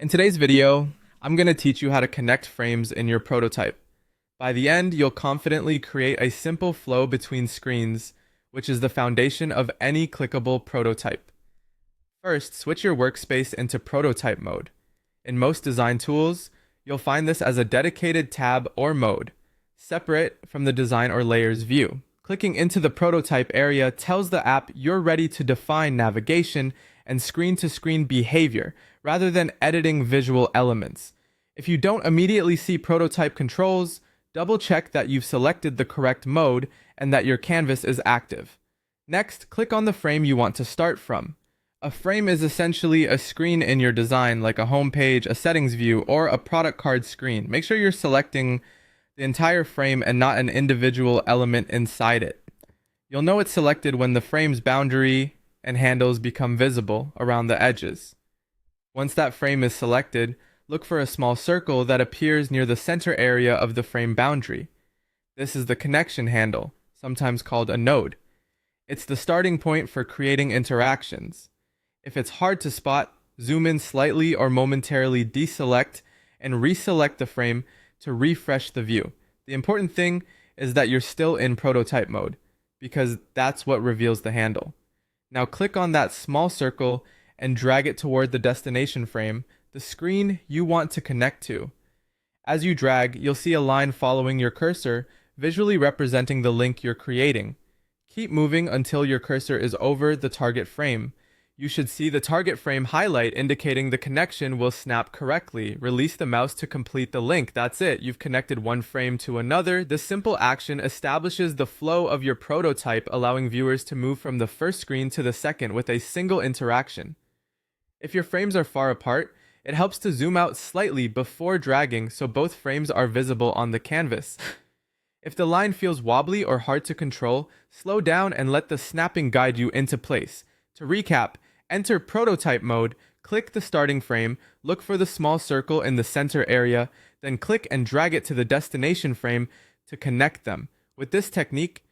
In today's video, I'm going to teach you how to connect frames in your prototype. By the end, you'll confidently create a simple flow between screens, which is the foundation of any clickable prototype. First, switch your workspace into prototype mode. In most design tools, you'll find this as a dedicated tab or mode, separate from the design or layers view. Clicking into the prototype area tells the app you're ready to define navigation and screen-to-screen behavior rather than editing visual elements. If you don't immediately see prototype controls, double-check that you've selected the correct mode and that your canvas is active. Next, click on the frame you want to start from. A frame is essentially a screen in your design, like a home page, a settings view, or a product card screen. Make sure you're selecting the entire frame and not an individual element inside it. You'll know it's selected when the frame's boundary and handles become visible around the edges. Once that frame is selected, look for a small circle that appears near the center area of the frame boundary. This is the connection handle, sometimes called a node. It's the starting point for creating interactions. If it's hard to spot, zoom in slightly or momentarily deselect and reselect the frame to refresh the view. The important thing is that you're still in prototype mode, because that's what reveals the handle. Now click on that small circle and drag it toward the destination frame, the screen you want to connect to. As you drag, you'll see a line following your cursor, visually representing the link you're creating. Keep moving until your cursor is over the target frame. You should see the target frame highlight indicating the connection will snap correctly. Release the mouse to complete the link. That's it. You've connected one frame to another. This simple action establishes the flow of your prototype, allowing viewers to move from the first screen to the second with a single interaction. If your frames are far apart, it helps to zoom out slightly before dragging so both frames are visible on the canvas. If the line feels wobbly or hard to control, slow down and let the snapping guide you into place. To recap, enter prototype mode, click the starting frame, look for the small circle in the center area, then click and drag it to the destination frame to connect them. With this technique,